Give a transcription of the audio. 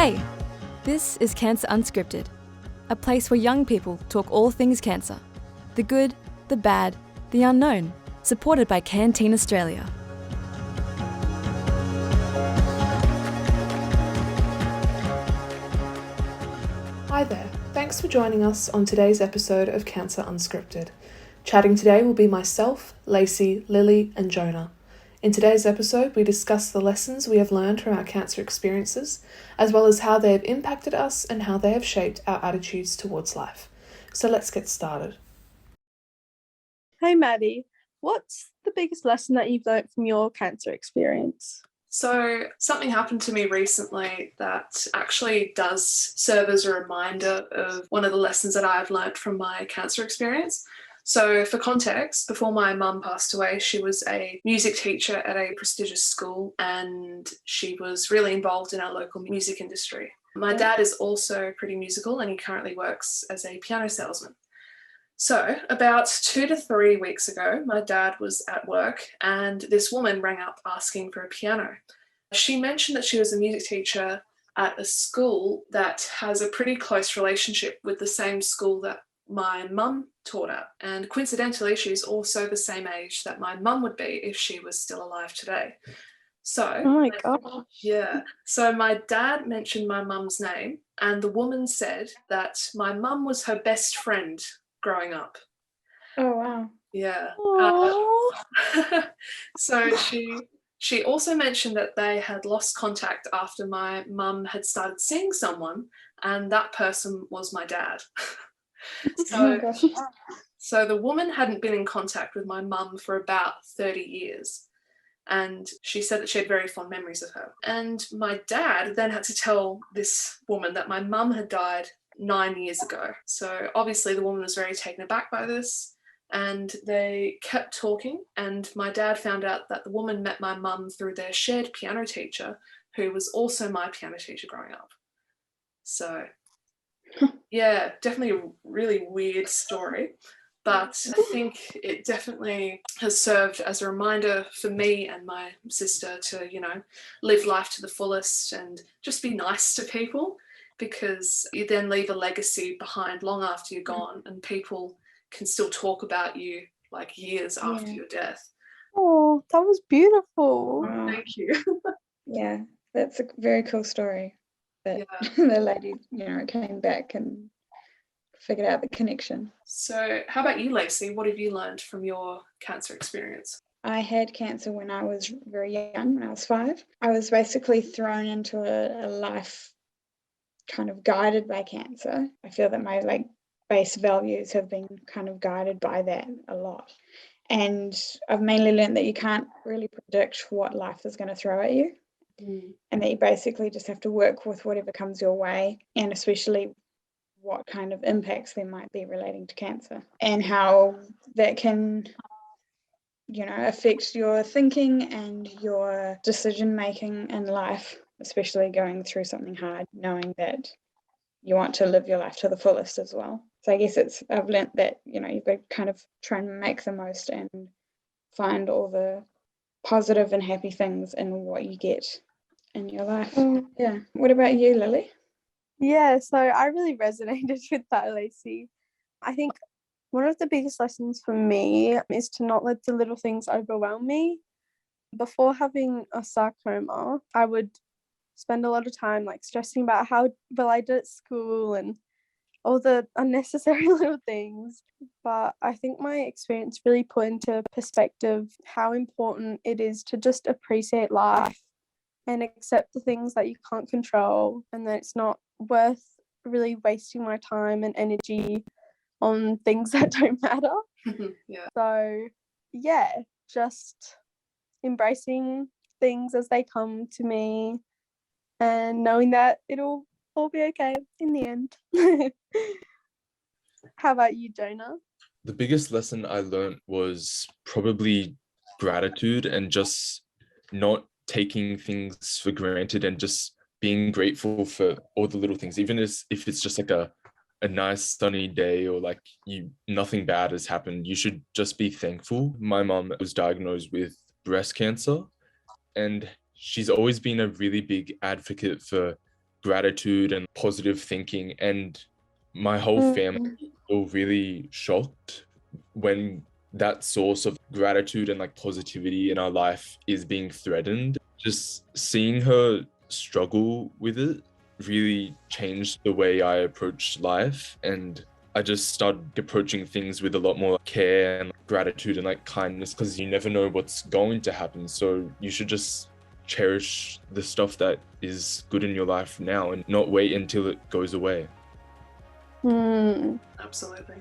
Hey, this is Cancer Unscripted, a place where young people talk all things cancer. The good, the bad, the unknown, supported by Canteen Australia. Hi there, thanks for joining us on today's episode of Cancer Unscripted. Chatting today will be myself, Lacey, Lily and Jonah. In today's episode, we discuss the lessons we have learned from our cancer experiences, as well as how they have impacted us and how they have shaped our attitudes towards life. So let's get started. Hey Maddie, what's the biggest lesson that you've learned from your cancer experience? So something happened to me recently that actually does serve as a reminder of one of the lessons that I've learned from my cancer experience. So for context, before my mum passed away, she was a music teacher at a prestigious school and she was really involved in our local music industry. My dad is also pretty musical and he currently works as a piano salesman. So about 2 to 3 weeks ago, my dad was at work and this woman rang up asking for a piano. She mentioned that she was a music teacher at a school that has a pretty close relationship with the same school that my mum taught at. And coincidentally, she's also the same age that my mum would be if she was still alive today. So, Oh my gosh. Yeah. So my dad mentioned my mum's name and the woman said that my mum was her best friend growing up. Oh, wow. Yeah. Aww. So she also mentioned that they had lost contact after my mum had started seeing someone and that person was my dad. Oh my gosh. So the woman hadn't been in contact with my mum for about 30 years. And she said that she had very fond memories of her. And my dad then had to tell this woman that my mum had died 9 years ago. So obviously the woman was very taken aback by this and they kept talking. And my dad found out that the woman met my mum through their shared piano teacher, who was also my piano teacher growing up. So yeah, definitely a really weird story. But I think it definitely has served as a reminder for me and my sister to, live life to the fullest and just be nice to people, because you then leave a legacy behind long after you're gone and people can still talk about you like years after your death. Oh, that was beautiful. Wow. Thank you. Yeah, that's a very cool story. That the lady, came back and figured out the connection. So how about you, Lacey? What have you learned from your cancer experience? I had cancer when I was very young, when I was 5. I was basically thrown into a life kind of guided by cancer. I feel that my base values have been kind of guided by that a lot. And I've mainly learned that you can't really predict what life is going to throw at you. And that you basically just have to work with whatever comes your way, and especially what kind of impacts there might be relating to cancer and how that can, affect your thinking and your decision making in life, especially going through something hard, knowing that you want to live your life to the fullest as well. So I guess I've learnt that, you've got to kind of try and make the most and find all the positive and happy things in what you get in your life. Yeah. What about you, Lily? Yeah, so I really resonated with that, Lacey. I think one of the biggest lessons for me is to not let the little things overwhelm me. Before having a sarcoma, I would spend a lot of time stressing about how well I did at school and all the unnecessary little things. But I think my experience really put into perspective how important it is to just appreciate life and accept the things that you can't control, and that it's not worth really wasting my time and energy on things that don't matter. So yeah, just embracing things as they come to me and knowing that it'll all be okay in the end. How about you, Jonah? The biggest lesson I learned was probably gratitude and just not taking things for granted and just being grateful for all the little things, even if it's just a nice sunny day or nothing bad has happened. You should just be thankful. My mom was diagnosed with breast cancer and she's always been a really big advocate for gratitude and positive thinking. And my whole family were really shocked when that source of gratitude and like positivity in our life is being threatened. Just seeing her struggle with it really changed the way I approach life, and I just started approaching things with a lot more care and gratitude and like kindness, because you never know what's going to happen. So you should just cherish the stuff that is good in your life now and not wait until it goes away. Absolutely.